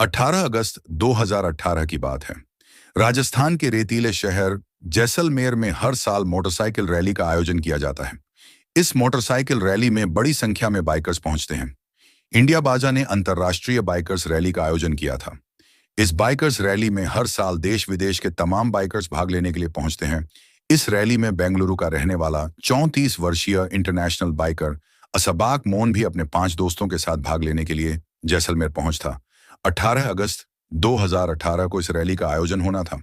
18 अगस्त 2018 की बात है। राजस्थान के रेतीले शहर जैसलमेर में हर साल मोटरसाइकिल रैली का आयोजन किया जाता है। इस मोटरसाइकिल रैली में बड़ी संख्या में बाइकर्स पहुंचते हैं। इंडिया बाजा ने अंतर्राष्ट्रीय बाइकर्स रैली का आयोजन किया था। इस बाइकर्स रैली में हर साल देश विदेश के तमाम बाइकर्स भाग लेने के लिए पहुंचते हैं। इस रैली में बेंगलुरु का रहने वाला 34 वर्षीय इंटरनेशनल बाइकर असबाक मोन भी अपने 5 दोस्तों के साथ भाग लेने के लिए जैसलमेर पहुंचा। 18 अगस्त 2018 को इस रैली का आयोजन होना था।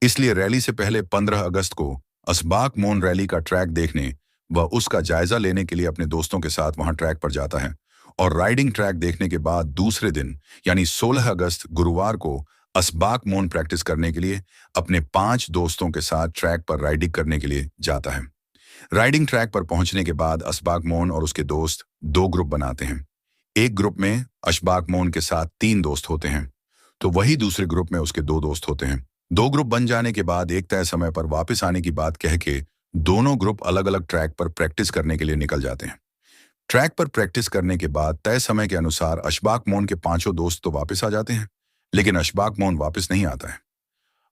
इसलिए रैली से पहले 15 अगस्त को असबाक मोन रैली का ट्रैक देखने व उसका जायजा लेने के लिए अपने दोस्तों के साथ वहां ट्रैक पर जाता है और राइडिंग ट्रैक देखने के बाद दूसरे दिन यानी 16 अगस्त गुरुवार को असबाक मोन प्रैक्टिस करने के लिए अपने 5 दोस्तों के साथ ट्रैक पर राइडिंग करने के लिए जाता है। राइडिंग ट्रैक पर पहुंचने के बाद असबाक मोन और उसके दोस्त 2 ग्रुप बनाते हैं। एक ग्रुप में अशबाक मोन के साथ 3 दोस्त होते हैं, तो वही दूसरे ग्रुप में उसके 2 दोस्त होते हैं। 2 ग्रुप बन जाने के बाद एक तय समय पर वापस आने की बात कह के दोनों ग्रुप अलग अलग ट्रैक पर प्रैक्टिस करने के लिए निकल जाते हैं। ट्रैक पर प्रैक्टिस करने के बाद तय समय के अनुसार अशबाक मोन के 5 दोस्त तो वापस आ जाते हैं, लेकिन अशबाक मोन वापस नहीं आता है।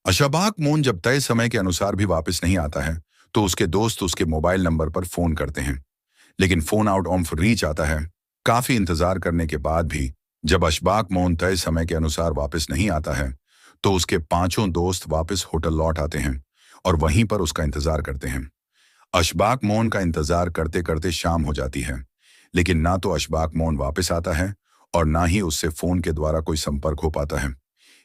अशबाक मोन जब तय समय के अनुसार भी वापस नहीं आता है, तो उसके दोस्त उसके मोबाइल नंबर पर फोन करते हैं, लेकिन फोन आउट ऑफ रीच आता है। काफी इंतजार करने के बाद भी जब अशबाक मोन तय समय के अनुसार वापस नहीं आता है, तो उसके 5 दोस्त वापस होटल लौट आते हैं और वहीं पर उसका इंतजार करते हैं। अशबाक मोन का इंतजार करते करते शाम हो जाती है, लेकिन ना तो अशबाक मोन वापस आता है और ना ही उससे फोन के द्वारा कोई संपर्क हो पाता है।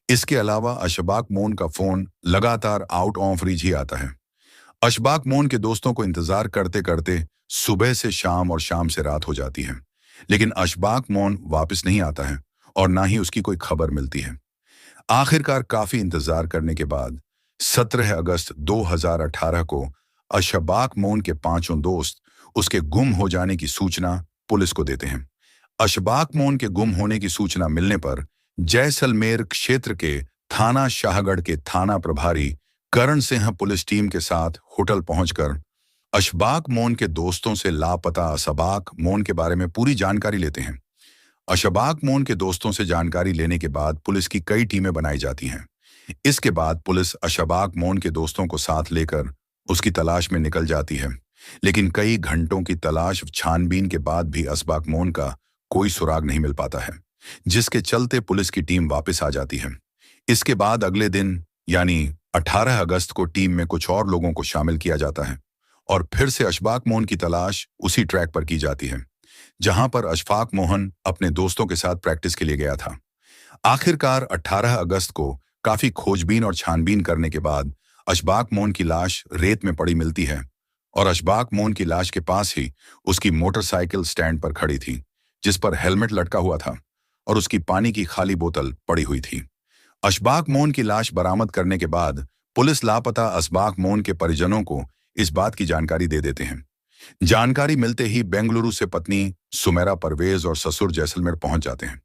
इसके अलावा अशबाक मोन का फोन लगातार आउट ऑफ रीच ही आता है। अशबाक मोन के दोस्तों को इंतजार करते करते सुबह से शाम और शाम से रात हो जाती है, लेकिन अशबाक मोन वापस नहीं आता है और ना ही उसकी कोई खबर मिलती है। आखिरकार काफी इंतजार करने के बाद 17 अगस्त 2018 को अशबाक मोन के 5 दोस्त उसके गुम हो जाने की सूचना पुलिस को देते हैं। अशबाक मोन के गुम होने की सूचना मिलने पर जैसलमेर क्षेत्र के थाना शाहगढ़ के थाना प्रभारी करण सिंह पुलिस टीम के साथ होटल पहुंचकर अशबाक मोन के दोस्तों से लापता अशबाक मोन के बारे में पूरी जानकारी लेते हैं। अशबाक मोन के दोस्तों से जानकारी लेने के बाद पुलिस की कई टीमें बनाई जाती हैं। इसके बाद पुलिस अशबाक मोन के दोस्तों को साथ लेकर उसकी तलाश में निकल जाती है, लेकिन कई घंटों की तलाश छानबीन के बाद भी अशबाक मोन का कोई सुराग नहीं मिल पाता है, जिसके चलते पुलिस की टीम वापस आ जाती है। इसके बाद अगले दिन यानी 18 अगस्त को टीम में कुछ और लोगों को शामिल किया जाता है और फिर से अशबाक मोन की तलाश उसी ट्रैक पर की जाती है जहां पर अशफाक मोहन अपने दोस्तों के साथ प्रैक्टिस के लिए गया था। आखिरकार 18 अगस्त को काफी खोजबीन और छानबीन करने के बाद अशबाक मोन की लाश रेत में पड़ी मिलती है और अशबाक मोन की लाश के पास ही उसकी मोटरसाइकिल स्टैंड पर खड़ी थी, जिस पर हेलमेट लटका हुआ था और उसकी पानी की खाली बोतल पड़ी हुई थी। अशबाक मोन की लाश बरामद करने के बाद पुलिस लापता अशबाक मोन के परिजनों को इस बात की जानकारी दे देते हैं। जानकारी मिलते ही बेंगलुरु से पत्नी सुमेरा परवेज और ससुर जैसलमेर पहुंच जाते हैं।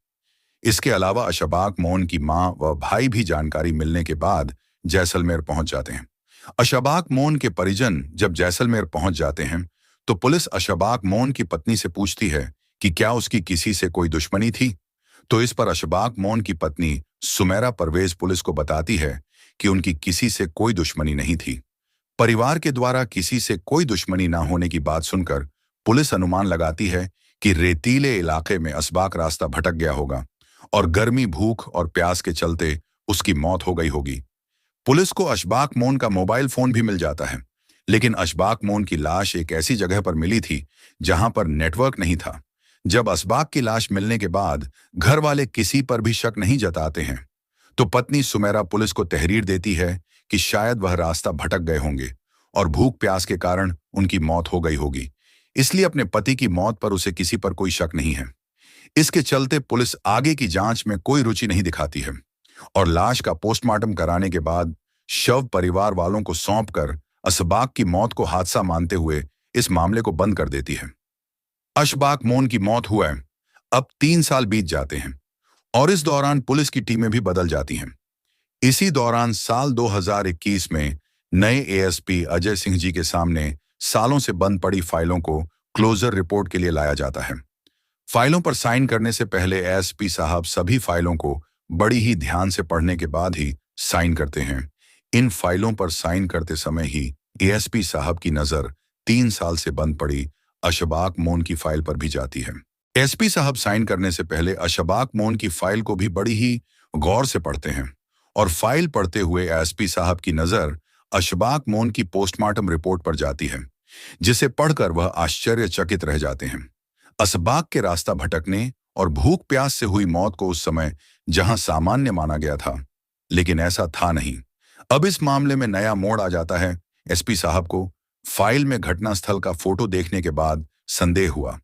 इसके अलावा अशबाक मोन की मां व भाई भी जानकारी मिलने के बाद जैसलमेर पहुंच जाते हैं। अशबाक मोन के परिजन जब जैसलमेर पहुंच जाते हैं, तो पुलिस अशबाक मोन की पत्नी से पूछती है कि क्या उसकी किसी से कोई दुश्मनी थी, तो इस पर अशबाक मोन की पत्नी सुमेरा परवेज पुलिस को बताती है कि उनकी किसी से कोई दुश्मनी नहीं थी। परिवार के द्वारा किसी से कोई दुश्मनी ना होने की बात सुनकर पुलिस अनुमान लगाती है कि रेतीले इलाके में अशबाक रास्ता भटक गया होगा और गर्मी, भूख और प्यास के चलते उसकी मौत हो गई होगी। पुलिस को अशबाक मोन का मोबाइल फोन भी मिल जाता है, लेकिन अशबाक मोन की लाश एक ऐसी जगह पर मिली थी जहां पर नेटवर्क नहीं था। जब अशबाक की लाश मिलने के बाद घर वाले किसी पर भी शक नहीं जताते हैं, तो पत्नी सुमेरा पुलिस को तहरीर देती है कि शायद वह रास्ता भटक गए होंगे और भूख प्यास के कारण उनकी मौत हो गई होगी, इसलिए अपने पति की मौत पर उसे किसी पर कोई शक नहीं है। इसके चलते पुलिस आगे की जांच में कोई रुचि नहीं दिखाती है और लाश का पोस्टमार्टम कराने के बाद शव परिवार वालों को सौंपकर अशबाक की मौत को हादसा मानते हुए इस मामले को बंद कर देती है। अशबाक मोन की मौत हुआ है। अब 3 साल बीत जाते हैं और इस दौरान पुलिस की टीमें भी बदल जाती हैं। इसी दौरान साल 2021 में नए एएसपी अजय सिंह जी के सामने सालों से बंद पड़ी फाइलों को क्लोजर रिपोर्ट के लिए लाया जाता है। फाइलों पर साइन करने से पहले एएसपी साहब सभी फाइलों को बड़ी ही ध्यान से पढ़ने के बाद ही साइन करते हैं। इन फाइलों पर साइन करते समय ही एएसपी साहब की नजर 3 साल से बंद पड़ी अशबाक मोन की फाइल पर भी जाती है। एसपी साहब साइन करने से पहले अशबाक मोन की फाइल को भी बड़ी ही गौर से पढ़ते हैं और फाइल पढ़ते हुए एसपी साहब की नजर अशबाक मोन की पोस्टमार्टम रिपोर्ट पर जाती है, जिसे पढ़कर वह आश्चर्यचकित रह जाते हैं। असबाक के रास्ता भटकने और भूख प्यास से हुई मौत को उस समय जहां सामान्य माना गया था, लेकिन ऐसा था नहीं। अब इस मामले में नया मोड़ आ जाता है। एसपी साहब को फाइल में घटनास्थल का फोटो देखने के बाद संदेह हुआ।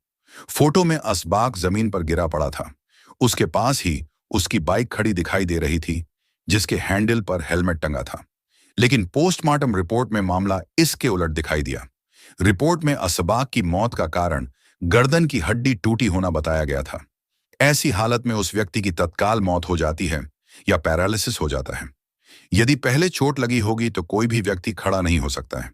फोटो में असबाक जमीन पर गिरा पड़ा था। उसके पास ही उसकी बाइक खड़ी दिखाई दे रही थी, जिसके हैंडल पर हेलमेट टंगा था। लेकिन पोस्टमार्टम रिपोर्ट में मामला इसके उलट दिखाई दिया। रिपोर्ट में असबाक की मौत का कारण गर्दन की हड्डी टूटी होना बताया गया था। ऐसी हालत में उस व्यक्ति की तत्काल मौत हो जाती है या पैरालिसिस हो जाता है। यदि पहले चोट लगी होगी तो कोई भी व्यक्ति खड़ा नहीं हो सकता है।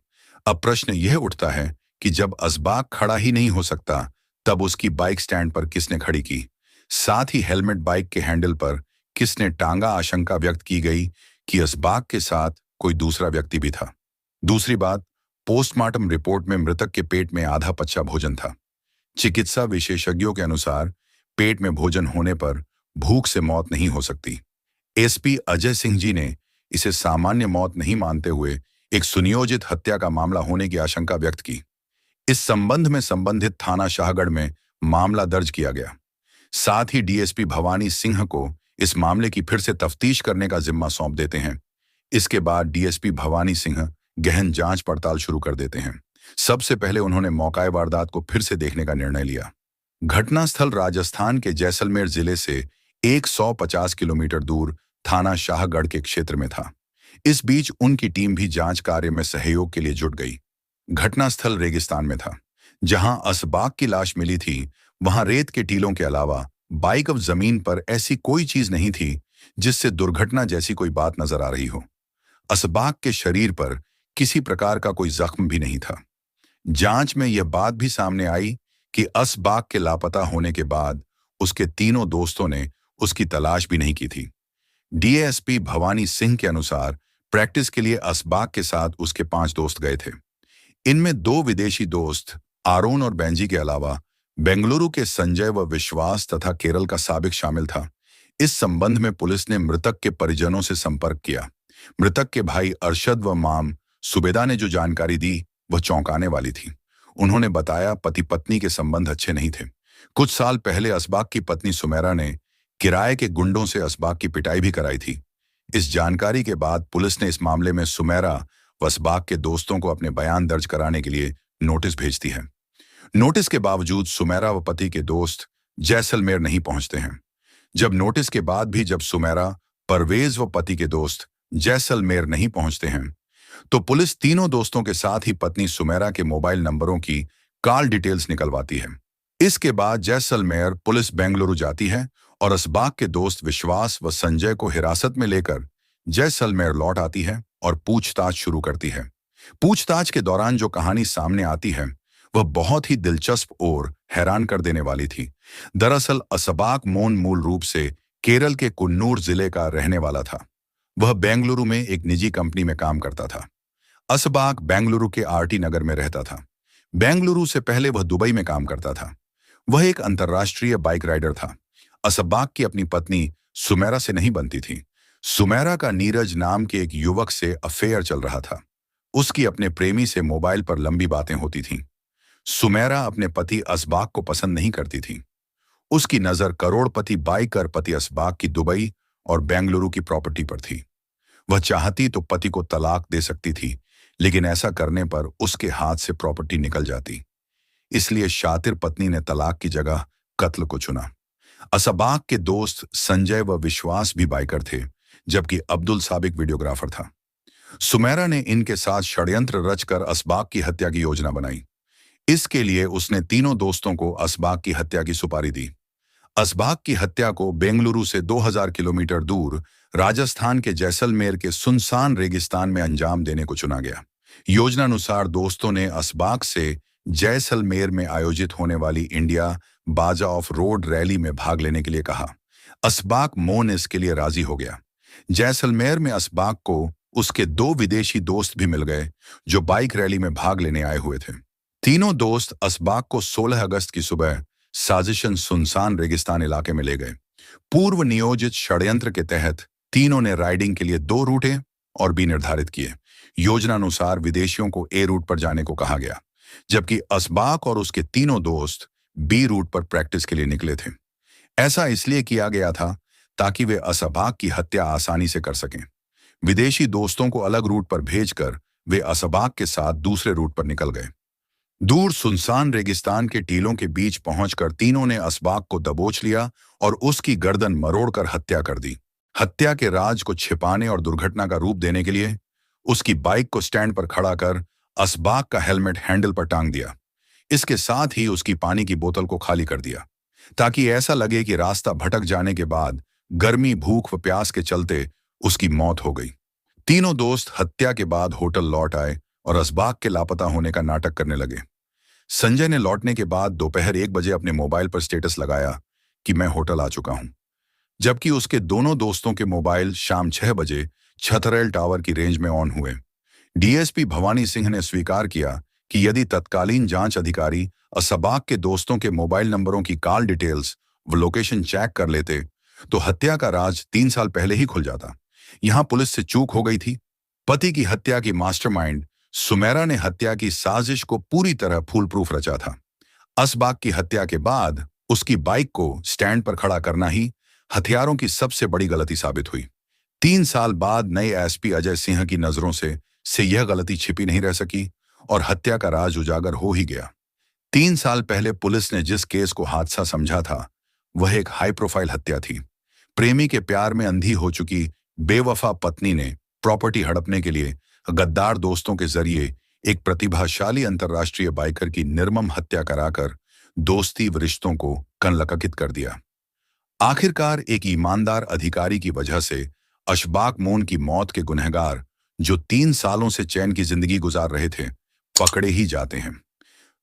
अब प्रश्न यह उठता है कि जब असबाक खड़ा ही नहीं हो सकता, तब उसकी बाइक स्टैंड पर किसने खड़ी की? साथ ही हेलमेट बाइक के हैंडल पर किसने टांगा? आशंका व्यक्त की गई कि असबाक के साथ कोई दूसरा व्यक्ति भी था। दूसरी बात, पोस्टमार्टम रिपोर्ट में मृतक के पेट में आधा पचा भोजन था। चिकित्सा विशेषज्ञों के अनुसार पेट में भोजन होने पर भूख से मौत नहीं हो सकती। एसपी अजय सिंह जी ने इसे सामान्य मौत नहीं मानते हुए एक सुनियोजित हत्या का मामला होने की आशंका व्यक्त की। इस संबंध में संबंधित थाना शाहगढ़ में मामला दर्ज किया गया। साथ ही डीएसपी भवानी सिंह को इस मामले की फिर से तफ्तीश करने का जिम्मा सौंप देते हैं। इसके बाद डीएसपी भवानी सिंह गहन जांच पड़ताल शुरू कर देते हैं। सबसे पहले उन्होंने मौका वारदात को फिर से देखने का निर्णय लिया। घटनास्थल राजस्थान के जैसलमेर जिले से 150 किलोमीटर दूर थाना शाहगढ़ के क्षेत्र में था। इस बीच उनकी टीम भी जांच कार्य में सहयोग के लिए जुट गई। घटनास्थल रेगिस्तान में था। जहां असबाक की लाश मिली थी, वहां रेत के टीलों के अलावा बाइक और जमीन पर ऐसी कोई चीज नहीं थी जिससे दुर्घटना जैसी कोई बात नजर आ रही हो। असबाक के शरीर पर किसी प्रकार का कोई जख्म भी नहीं था। जांच में यह बात भी सामने आई कि असबाक के लापता होने के बाद उसके तीनों दोस्तों ने उसकी तलाश भी नहीं की थी। डीएसपी भवानी सिंह के अनुसार प्रैक्टिस के लिए असबाक के साथ उसके 5 दोस्त गए थे। इनमें 2 विदेशी दोस्त आरोन और बेंजी के अलावा बेंगलुरु के संजय व विश्वास तथा केरल का साबिक शामिल था। इस संबंध में पुलिस ने मृतक के परिजनों से संपर्क किया। मृतक के भाई अरशद व माम सुबेदा ने जो जानकारी दी वह चौंकाने वाली थी। उन्होंने बताया पति पत्नी के संबंध अच्छे नहीं थे। कुछ साल पहले असबाक की पत्नी सुमेरा ने किराए के गुंडों से असबाक की पिटाई भी कराई थी। इस जानकारी के बाद पुलिस ने इस मामले में सुमेरा व असबाक के दोस्तों को अपने बयान दर्ज कराने के लिए नोटिस भेजती है। नोटिस के बावजूद सुमेरा व पति के दोस्त जैसलमेर नहीं पहुंचते हैं। जब नोटिस के बाद भी जब सुमेरा, परवेज व पति के दोस्त जैसलमेर नहीं पहुंचते हैं, तो पुलिस तीनों दोस्तों के साथ ही पत्नी सुमेरा के मोबाइल नंबरों की कॉल डिटेल्स निकलवाती है। इसके बाद जैसलमेर पुलिस बेंगलुरु जाती है और असबाक के दोस्त विश्वास व संजय को हिरासत में लेकर जैसलमेर लौट आती है और पूछताछ शुरू करती है। पूछताछ के दौरान जो कहानी सामने आती है वह बहुत ही दिलचस्प और हैरान कर देने वाली थी। दरअसल असबाक मोन मूल रूप से केरल के कुन्नूर जिले का रहने वाला था। वह बेंगलुरु में एक निजी कंपनी में काम करता था। असबाक बेंगलुरु के आरटी नगर में रहता था। बेंगलुरु से पहले वह दुबई में काम करता था। वह एक अंतर्राष्ट्रीय बाइक राइडर था। असबाक की अपनी पत्नी सुमेरा से नहीं बनती थी। सुमेरा का नीरज नाम के एक युवक से अफेयर चल रहा था। उसकी अपने प्रेमी से मोबाइल पर लंबी बातें होती थीं। सुमेरा अपने पति असबाक को पसंद नहीं करती थी। उसकी नजर करोड़पति बाइकर पति असबाक की दुबई और बेंगलुरु की प्रॉपर्टी पर थी। वह चाहती तो पति को तलाक दे सकती थी, लेकिन ऐसा करने पर उसके हाथ से प्रॉपर्टी निकल जाती। इसलिए शातिर पत्नी ने तलाक की जगह कत्ल को चुना। असबाक के दोस्त संजय व विश्वास भी बाइकर थे, जबकि अब्दुल साबिक वीडियोग्राफर था। सुमेरा ने इनके साथ षड्यंत्र रचकर असबाक की हत्या की योजना बनाई। इसके लिए उसने तीनों दोस्तों को असबाक की हत्या की सुपारी दी। असबाक की हत्या को बेंगलुरु से 2000 किलोमीटर दूर राजस्थान के जैसलमेर के सुनसान रेगिस्तान में अंजाम देने को चुना गया। योजनानुसार दोस्तों ने असबाक से जैसलमेर में आयोजित होने वाली इंडिया बाजा ऑफ रोड रैली में भाग लेने के लिए कहा। असबाक मोन इसके लिए राजी हो गया। जैसलमेर में असबाक को उसके दो विदेशी दोस्त भी मिल गए जो बाइक रैली में भाग लेने आए हुए थे। तीनों दोस्त असबाक को 16 अगस्त की सुबह साजिशन सुनसान रेगिस्तान इलाके में ले गए। पूर्व नियोजित षड्यंत्र के तहत तीनों ने राइडिंग के लिए 2 रूट ए और बी निर्धारित किए। योजनानुसार विदेशियों को ए रूट पर जाने को कहा गया, जबकि असबाक और उसके तीनों दोस्त बी रूट पर प्रैक्टिस के लिए निकले थे। ऐसा इसलिए किया गया था ताकि वे असबाक की हत्या आसानी से कर सकें। विदेशी दोस्तों को अलग रूट पर भेजकर वे असबाक के साथ दूसरे रूट पर निकल गए। दूर सुनसान रेगिस्तान के टीलों के बीच पहुंचकर तीनों ने असबाक को दबोच लिया और उसकी गर्दन मरोड़कर हत्या कर दी। हत्या के राज को छिपाने और दुर्घटना का रूप देने के लिए उसकी बाइक को स्टैंड पर खड़ा कर असबाक का हेलमेट हैंडल पर टांग दिया। इसके साथ ही उसकी पानी की बोतल को खाली कर दिया ताकि ऐसा लगे कि रास्ता भटक जाने के बाद गर्मी, भूख व प्यास के चलते उसकी मौत हो गई। तीनों दोस्त हत्या के बाद होटल लौट आए और असबाक के लापता होने का नाटक करने लगे। संजय ने लौटने के बाद दोपहर 1 बजे अपने मोबाइल पर स्टेटस लगाया कि मैं होटल आ चुका हूं, जबकि उसके दोनों दोस्तों के मोबाइल शाम 6 बजे छतरेल टावर की रेंज में ऑन हुए। डीएसपी भवानी सिंह ने स्वीकार किया कि यदि तत्कालीन जांच अधिकारी असबाक के दोस्तों के मोबाइल नंबरों की कॉल डिटेल्स व लोकेशन चेक कर लेते तो हत्या का राज 3 साल पहले ही खुल जाता। यहां पुलिस से चूक हो गई थी। पति की हत्या की मास्टरमाइंड सुमेरा ने हत्या की साजिश को पूरी तरह फूल प्रूफ रचा था। असबाक की हत्या के बाद उसकी बाइक को स्टैंड पर खड़ा करना ही हथियारों की सबसे बड़ी गलती साबित हुई। 3 साल बाद नए एसपी अजय सिंह की नजरों से यह गलती छिपी नहीं रह सकी और हत्या का राज उजागर हो ही गया। 3 साल पहले पुलिस ने जिस केस को हादसा समझा था वह एक हाई प्रोफाइल हत्या थी। प्रेमी के प्यार में अंधी हो चुकी बेवफा पत्नी ने प्रॉपर्टी हड़पने के लिए गद्दार दोस्तों के जरिए एक प्रतिभाशाली अंतर्राष्ट्रीय बाइकर की निर्मम हत्या कराकर दोस्ती व रिश्तों को कनलककित कर दिया। आखिरकार एक ईमानदार अधिकारी की वजह से अशबाक मोन की मौत के गुनहगार, जो 3 सालों से चैन की जिंदगी गुजार रहे थे, पकड़े ही जाते हैं।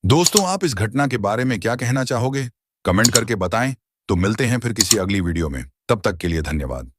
दोस्तों, आप इस घटना के बारे में क्या कहना चाहोगे? कमेंट करके बताएं। तो मिलते हैं फिर किसी अगली वीडियो में। तब तक के लिए धन्यवाद।